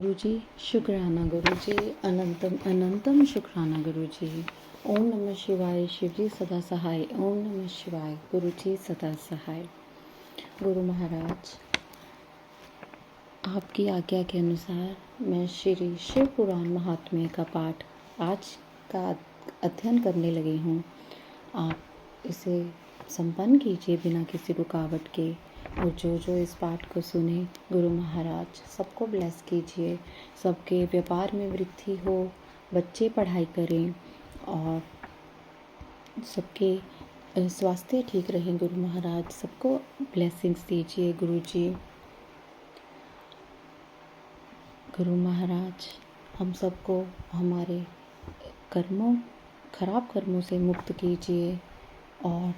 गुरुजी शुक्राना गुरुजी, अनंतम अनंतम शुक्राना गुरुजी। ओम नमः शिवाय। शिवजी सदा सहाय। ओम नमः शिवाय। गुरुजी सदा सहाय। गुरु महाराज, आपकी आज्ञा के अनुसार मैं श्री शिव पुराण महात्म्य का पाठ आज का अध्ययन करने लगी हूँ। आप इसे संपन्न कीजिए बिना किसी रुकावट के, और जो इस पाठ को सुने गुरु महाराज सबको ब्लेस कीजिए, सबके व्यापार में वृद्धि हो, बच्चे पढ़ाई करें और सबके स्वास्थ्य ठीक रहें। गुरु महाराज सबको ब्लेसिंग्स दीजिए। गुरु जी, गुरु महाराज हम सबको हमारे खराब कर्मों से मुक्त कीजिए और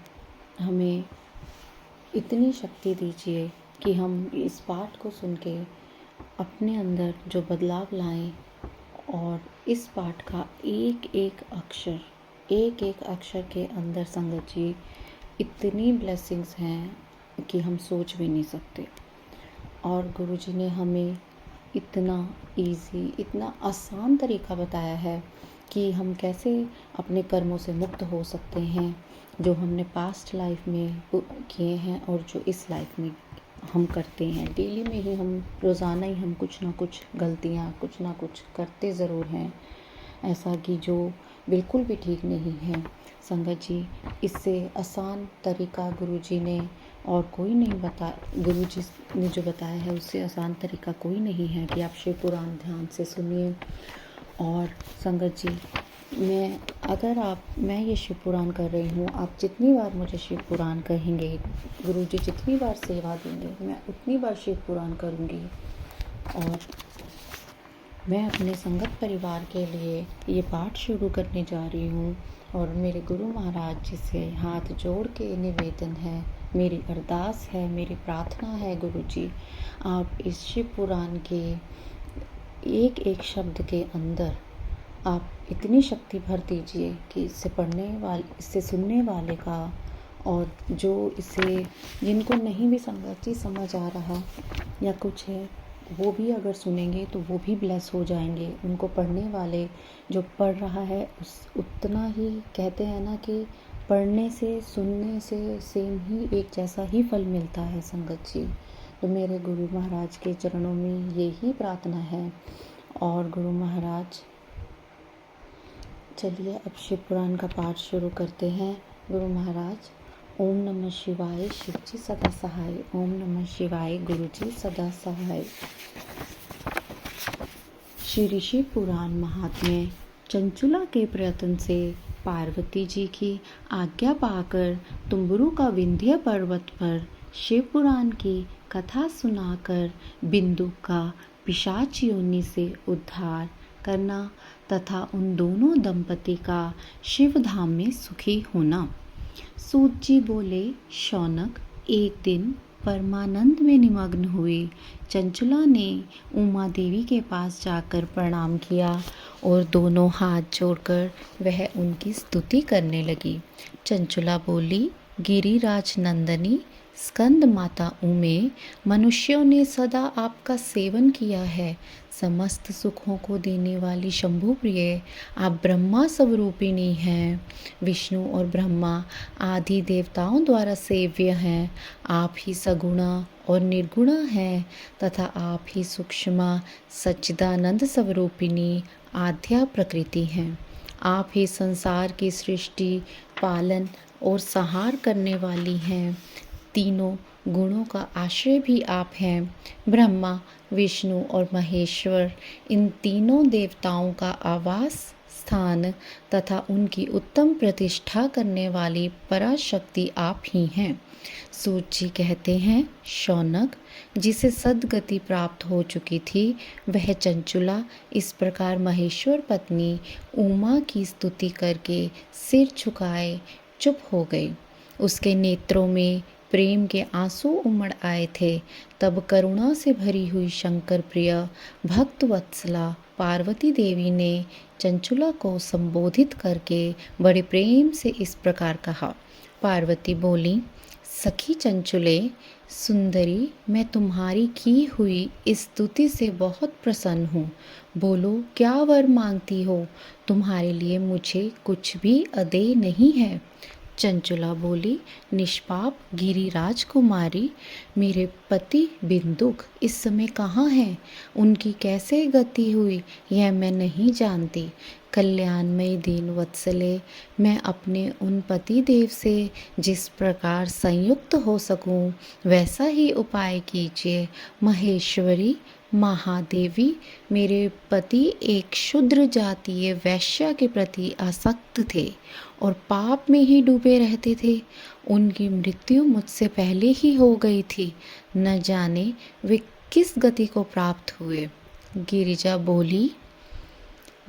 हमें इतनी शक्ति दीजिए कि हम इस पाठ को सुन के अपने अंदर जो बदलाव लाएं और इस पाठ का एक एक अक्षर के अंदर संगत जी इतनी ब्लेसिंग्स हैं कि हम सोच भी नहीं सकते। और गुरुजी ने हमें इतना इजी, इतना आसान तरीका बताया है कि हम कैसे अपने कर्मों से मुक्त हो सकते हैं, जो हमने पास्ट लाइफ में किए हैं और जो इस लाइफ में हम करते हैं। डेली में ही हम रोज़ाना ही हम कुछ ना कुछ गलतियाँ, कुछ ना कुछ करते ज़रूर हैं, ऐसा कि जो बिल्कुल भी ठीक नहीं है। संगत जी, इससे आसान तरीका गुरुजी ने और कोई नहीं गुरुजी ने जो बताया है उससे आसान तरीका कोई नहीं है कि आप शिव पुराण ध्यान से सुनिए। और संगत जी, मैं ये शिव पुराण कर रही हूँ, आप जितनी बार मुझे शिव पुराण कहेंगे, गुरुजी जितनी बार सेवा देंगे, मैं उतनी बार शिव पुराण करूँगी। और मैं अपने संगत परिवार के लिए ये पाठ शुरू करने जा रही हूँ और मेरे गुरु महाराज जी से हाथ जोड़ के निवेदन है, मेरी अरदास है, मेरी प्रार्थना है गुरुजी, आप इस शिव पुराण के एक एक शब्द के अंदर आप इतनी शक्ति भर दीजिए कि इससे सुनने वाले का, और जो इसे जिनको नहीं भी संगत जी समझ आ रहा या कुछ है, वो भी अगर सुनेंगे तो वो भी ब्लेस हो जाएंगे। उनको पढ़ने वाले जो पढ़ रहा है उतना ही, कहते हैं ना कि पढ़ने से सुनने से सेम ही एक जैसा ही फल मिलता है संगत जी। तो मेरे गुरु महाराज के चरणों में यही प्रार्थना है। और गुरु महाराज, चलिए अब शिव पुराण का पाठ शुरू करते हैं। गुरु महाराज, ओम नमः शिवाय। शिव जी सदा सहाय। ओम नमः शिवाय। गुरु जी सदा सहाय। श्री शिव पुराण महात्म्य। चंचुला के प्रयत्न से पार्वती जी की आज्ञा पाकर तुम्बुरु का विंध्य पर्वत पर शिव पुराण की कथा सुनाकर बिंदु का पिशाच योनि से उद्धार करना तथा उन दोनों दंपति का शिव धाम में सुखी होना। सूत जी बोले, शौनक, एक दिन परमानंद में निमग्न हुए चंचुला ने उमा देवी के पास जाकर प्रणाम किया और दोनों हाथ जोड़कर वह उनकी स्तुति करने लगी। चंचुला बोली, गिरिराज नंदनी स्कंद माता उमे, मनुष्यों ने सदा आपका सेवन किया है। समस्त सुखों को देने वाली शंभु प्रिय, आप ब्रह्मा स्वरूपिणी हैं। विष्णु और ब्रह्मा आदि देवताओं द्वारा सेव्य हैं। आप ही सगुणा और निर्गुणा हैं तथा आप ही सूक्ष्मा सच्चिदानंद स्वरूपिणी आद्या प्रकृति हैं। आप ही संसार की सृष्टि, पालन और संहार करने वाली हैं। तीनों गुणों का आश्रय भी आप हैं। ब्रह्मा, विष्णु और महेश्वर, इन तीनों देवताओं का आवास स्थान तथा उनकी उत्तम प्रतिष्ठा करने वाली पराशक्ति आप ही हैं। सूत जी कहते हैं, शौनक, जिसे सद्गति प्राप्त हो चुकी थी, वह चंचुला इस प्रकार महेश्वर पत्नी उमा की स्तुति करके सिर झुकाए चुप हो गई। उसके नेत्रों में प्रेम के आंसू उमड़ आए थे। तब करुणा से भरी हुई शंकर प्रिय भक्त वत्सला पार्वती देवी ने चंचुला को संबोधित करके बड़े प्रेम से इस प्रकार कहा। पार्वती बोली, सखी चंचुले, सुंदरी, मैं तुम्हारी की हुई इस स्तुति से बहुत प्रसन्न हूँ। बोलो क्या वर मांगती हो? तुम्हारे लिए मुझे कुछ भी अदेय नहीं है। चंचुला बोली, निष्पाप गिरिराज कुमारी, मेरे पति बिंदुक इस समय कहाँ हैं? उनकी कैसे गति हुई यह मैं नहीं जानती। कल्याणमय दीन वत्सले, मैं अपने उन पति देव से जिस प्रकार संयुक्त हो सकूं वैसा ही उपाय कीजिए। महेश्वरी, महादेवी, मेरे पति एक शूद्र जातीय वैश्या के प्रति आसक्त थे और पाप में ही डूबे रहते थे। उनकी मृत्यु मुझसे पहले ही हो गई थी। न जाने वे किस गति को प्राप्त हुए। गिरिजा बोली,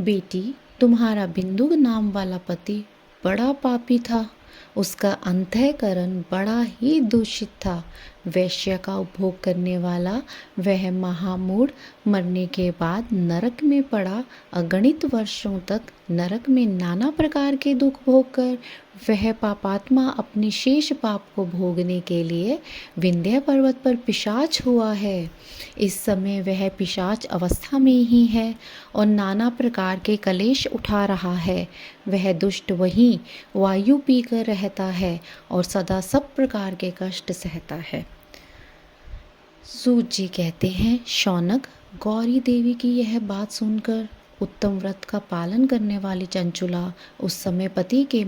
बेटी, तुम्हारा बिंदु नाम वाला पति बड़ा पापी था। उसका अंतःकरण बड़ा ही दूषित था। वैश्य का उपभोग करने वाला वह महामूढ़ मरने के बाद नरक में पड़ा। अगणित वर्षों तक नरक में नाना प्रकार के दुख भोग कर वह पापात्मा अपने शेष पाप को भोगने के लिए विंध्य पर्वत पर पिशाच हुआ है। इस समय वह पिशाच अवस्था में ही है और नाना प्रकार के कलेश उठा रहा है। वह दुष्ट वहीं वायु पीकर रहता है और सदा सब प्रकार के कष्ट सहता है। सूत जी कहते हैं, शौनक, गौरी देवी की यह बात सुनकर उत्तम व्रत का पालन करने वाली चंचुला उस समय पति के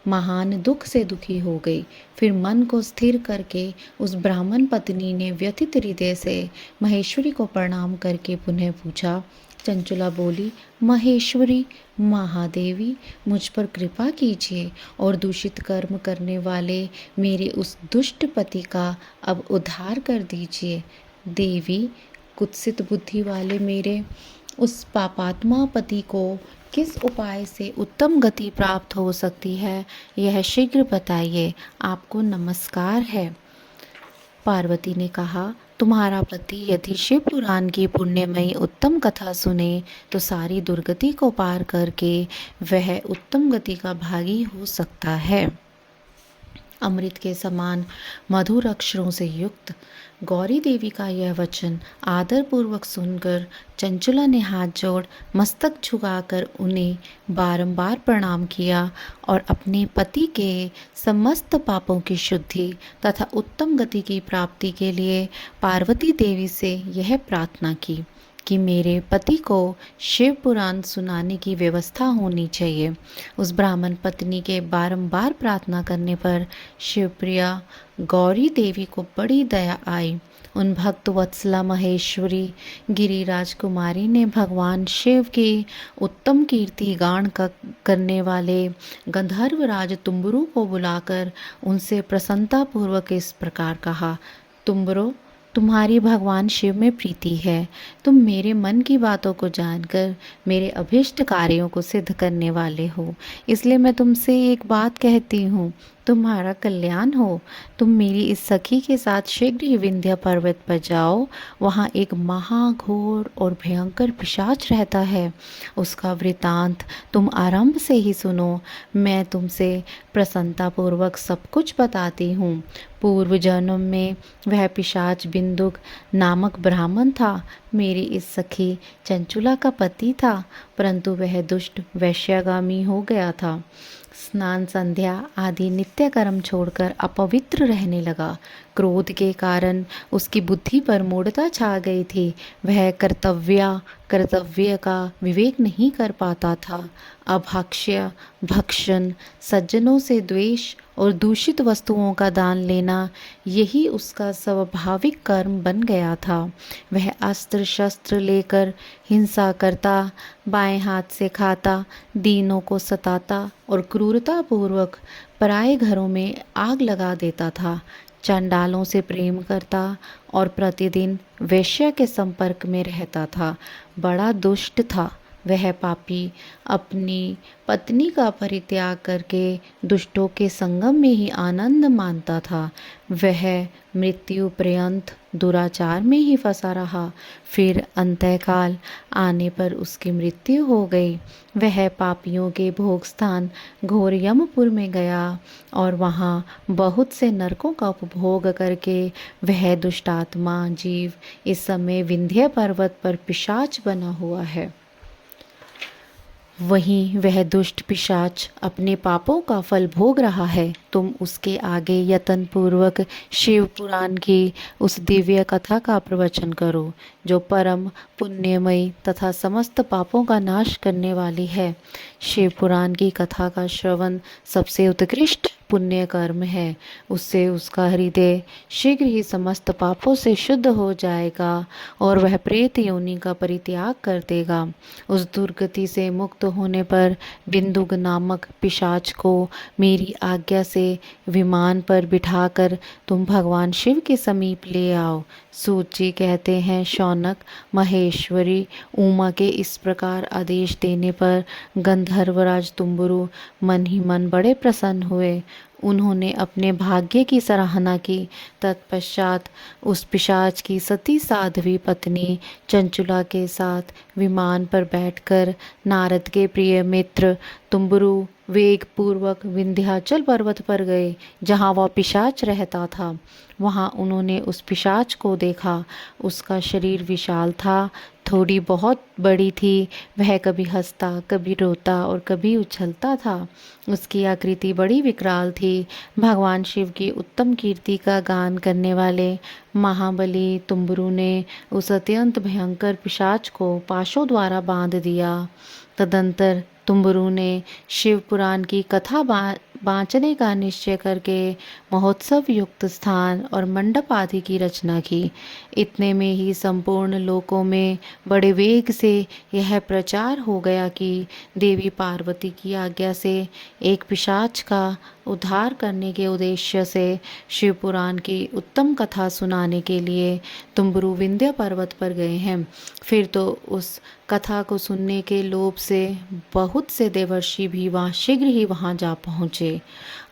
महान दुख से दुखी हो गई। फिर मन को स्थिर करके उस ब्राह्मण पत्नी ने व्यथित हृदय से महेश्वरी को प्रणाम करके पुनः पूछा। चंचुला बोली, महेश्वरी, महादेवी, मुझ पर कृपा कीजिए और दूषित कर्म करने वाले मेरे उस दुष्ट पति का अब उद्धार कर दीजिए। देवी, कुत्सित बुद्धि वाले मेरे उस पापात्मा पति को किस उपाय से उत्तम गति प्राप्त हो सकती है, यह शीघ्र बताइए। आपको नमस्कार है। पार्वती ने कहा, तुम्हारा पति यदि शिव पुराण की पुण्यमयी उत्तम कथा सुने तो सारी दुर्गति को पार करके वह उत्तम गति का भागी हो सकता है। अमृत के समान मधुर अक्षरों से युक्त गौरी देवी का यह वचन आदरपूर्वक सुनकर चंचुला ने हाथ जोड़ मस्तक झुकाकर उन्हें बारंबार प्रणाम किया और अपने पति के समस्त पापों की शुद्धि तथा उत्तम गति की प्राप्ति के लिए पार्वती देवी से यह प्रार्थना की कि मेरे पति को शिव पुराण सुनाने की व्यवस्था होनी चाहिए। उस ब्राह्मण पत्नी के बारंबार प्रार्थना करने पर शिवप्रिया गौरी देवी को बड़ी दया आई। उन भक्त वत्सला महेश्वरी गिरिराज कुमारी ने भगवान शिव की उत्तम कीर्ति गान करने वाले गंधर्वराज तुम्बुरु को बुलाकर उनसे प्रसन्नतापूर्वक इस प्रकार कहा, तुम्बुरो, तुम्हारी भगवान शिव में प्रीति है। तुम मेरे मन की बातों को जानकर मेरे अभीष्ट कार्यों को सिद्ध करने वाले हो, इसलिए मैं तुमसे एक बात कहती हूँ, तुम्हारा कल्याण हो। तुम मेरी इस सखी के साथ शीघ्र ही विंध्य पर्वत पर जाओ। वहाँ एक महाघोर और भयंकर पिशाच रहता है। उसका वृतांत तुम आरंभ से ही सुनो। मैं तुमसे प्रसन्नतापूर्वक सब कुछ बताती हूँ। पूर्व जन्म में वह पिशाच बिंदुक नामक ब्राह्मण था। मेरी इस सखी चंचुला का पति था, परंतु वह दुष्ट वैश्यागामी हो गया था। स्नान संध्या आदि नित्य कर्म छोड़कर अपवित्र रहने लगा। क्रोध के कारण उसकी बुद्धि पर मूढ़ता छा गई थी। वह कर्तव्य का विवेक नहीं कर पाता था। अभक्ष्य, भक्षण, सज्जनों से द्वेष और दूषित वस्तुओं का दान लेना, यही उसका स्वाभाविक कर्म बन गया था। वह अस्त्र शस्त्र लेकर हिंसा करता, बाएं हाथ से खाता, दीनों को सताता और क्रूरतापूर्वक पराए घरों में आग लगा देता था। चंडालों से प्रेम करता और प्रतिदिन वेश्या के संपर्क में रहता था। बड़ा दुष्ट था, वह पापी अपनी पत्नी का परित्याग करके दुष्टों के संगम में ही आनंद मानता था। वह मृत्यु पर्यंत दुराचार में ही फंसा रहा। फिर अंतकाल आने पर उसकी मृत्यु हो गई। वह पापियों के भोग स्थान घोर यमपुर में गया और वहाँ बहुत से नरकों का उपभोग करके वह दुष्टात्मा जीव इस समय विंध्य पर्वत पर पिशाच बना हुआ है। वहीं वह दुष्ट पिशाच अपने पापों का फल भोग रहा है। तुम उसके आगे यत्न पूर्वक शिव पुराण की उस दिव्य कथा का प्रवचन करो जो परम पुण्यमयी तथा समस्त पापों का नाश करने वाली है। शिव पुराण की कथा का श्रवण सबसे उत्कृष्ट पुण्य कर्म है। उससे उसका हृदय शीघ्र ही समस्त पापों से शुद्ध हो जाएगा और वह प्रेत योनि का परित्याग कर देगा। उस दुर्गति से मुक्त होने पर बिंदुक नामक पिशाच को मेरी आज्ञा से विमान पर बिठाकर तुम भगवान शिव के समीप ले आओ। सूत जी कहते हैं, शौनक महेश्वरी उमा के इस प्रकार आदेश देने पर गंधर्वराज तुम्बुरु मन ही मन बड़े प्रसन्न हुए। उन्होंने अपने भाग्य की सराहना की। तत्पश्चात उस पिशाच की सती साध्वी पत्नी चंचुला के साथ विमान पर बैठकर नारद के प्रिय मित्र तुम्बुरु वेग पूर्वक विंध्याचल पर्वत पर गए जहाँ वह पिशाच रहता था। वहाँ उन्होंने उस पिशाच को देखा। उसका शरीर विशाल था, थोड़ी बहुत बड़ी थी। वह कभी हंसता, कभी रोता और कभी उछलता था। उसकी आकृति बड़ी विकराल थी। भगवान शिव की उत्तम कीर्ति का गान करने वाले महाबली तुम्बुरु ने उस अत्यंत भयंकर पिशाच को पाशों द्वारा बांध दिया। तदंतर तुम्बुरु ने शिव पुराण की कथा बाँचने का निश्चय करके महोत्सव युक्त स्थान और मंडप आदि की रचना की। इतने में ही संपूर्ण लोकों में बड़े वेग से यह प्रचार हो गया कि देवी पार्वती की आज्ञा से एक पिशाच का उद्धार करने के उद्देश्य से शिव पुराण की उत्तम कथा सुनाने के लिए तुम्बुरु विंध्य पर्वत पर गए हैं। फिर तो उस कथा को सुनने के लोभ से बहुत से देवर्षि भी वहाँ शीघ्र ही वहाँ जा पहुँचे।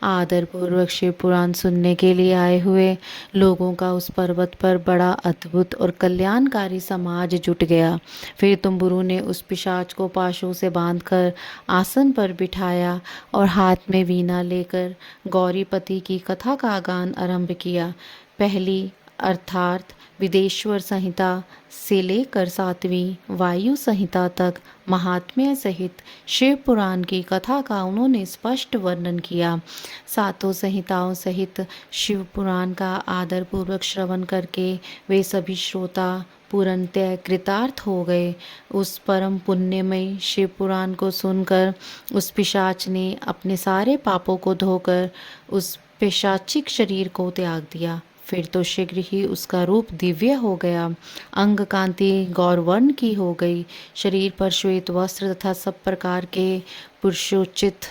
आदरपूर्वक शिव पुराण सुनने के लिए आए हुए लोगों का उस पर्वत पर बड़ा अद्भुत और कल्याणकारी समाज जुट गया। फिर तुम्बुरु ने उस पिशाच को पाशों से बांधकर आसन पर बिठाया और हाथ में वीणा लेकर गौरीपति की कथा का गान आरंभ किया। पहली अर्थात विदेश्वर संहिता से लेकर 7वीं वायु संहिता तक महात्म्य सहित शिव पुराण की कथा का उन्होंने स्पष्ट वर्णन किया। सातों संहिताओं सहित शिव पुराण का आदरपूर्वक श्रवण करके वे सभी श्रोता पूर्णतः कृतार्थ हो गए। उस परम पुण्यमय शिव पुराण को सुनकर उस पिशाच ने अपने सारे पापों को धोकर उस पिशाचिक शरीर को त्याग दिया। फिर तो शीघ्र ही उसका रूप दिव्य हो गया, अंग कांति गौरवर्ण की हो गई। शरीर पर श्वेत वस्त्र तथा सब प्रकार के पुरुषोचित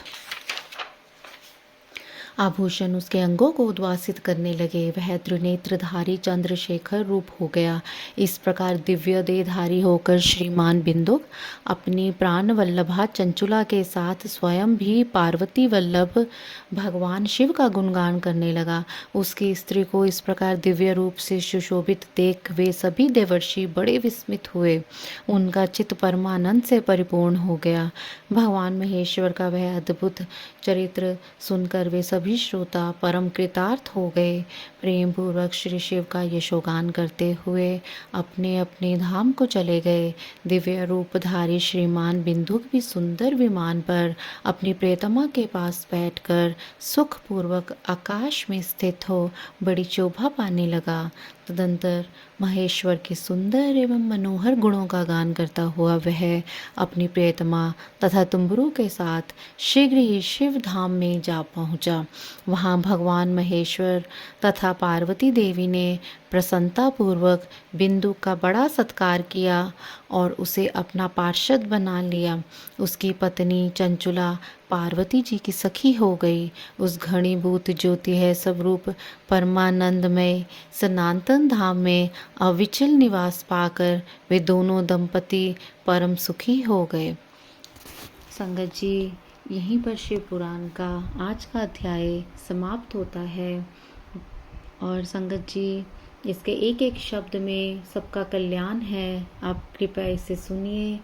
आभूषण उसके अंगों को उद्वासित करने लगे। वह त्रिनेत्रधारी चंद्रशेखर रूप हो गया। इस प्रकार दिव्य देहधारी होकर श्रीमान बिंदुक अपनी प्राण वल्लभा चंचुला के साथ स्वयं भी पार्वती वल्लभ भगवान शिव का गुणगान करने लगा। उसकी स्त्री को इस प्रकार दिव्य रूप से सुशोभित देख वे सभी देवर्षि बड़े विस्मित हुए। उनका चित्त परमानंद से परिपूर्ण हो गया। भगवान महेश्वर का वह अद्भुत चरित्र सुनकर वे सभी श्रोता परम कृतार्थ हो गए। प्रेम पूर्वक श्री शिव का यशोगान करते हुए अपने अपने धाम को चले गए। दिव्य रूपधारी श्रीमान बिंदुक भी सुंदर विमान पर अपनी प्रियतमा के पास बैठकर सुखपूर्वक आकाश में स्थित हो बड़ी शोभा पाने लगा। तदंतर महेश्वर के सुंदर एवं मनोहर गुणों का गान करता हुआ वह अपनी प्रियतमा तथा तुम्बुरु के साथ शीघ्र ही शिव धाम में जा पहुंचा। वहां भगवान महेश्वर तथा पार्वती देवी ने प्रसन्नतापूर्वक बिंदु का बड़ा सत्कार किया और उसे अपना पार्षद बना लिया। उसकी पत्नी चंचुला पार्वती जी की सखी हो गई। उस घनीभूत ज्योति है स्वरूप परमानंदमय सनातन धाम में अविचल निवास पाकर वे दोनों दंपति परम सुखी हो गए। संगत जी, यहीं पर शिव पुराण का आज का अध्याय समाप्त होता है। और संगत जी, इसके एक एक शब्द में सबका कल्याण है। आप कृपया इसे सुनिए।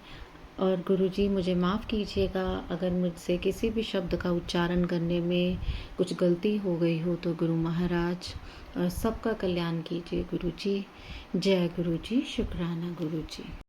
और गुरुजी मुझे माफ़ कीजिएगा अगर मुझसे किसी भी शब्द का उच्चारण करने में कुछ गलती हो गई हो तो गुरु महाराज। और सबका कल्याण कीजिए गुरुजी। जय गुरुजी, शुक्राना गुरुजी।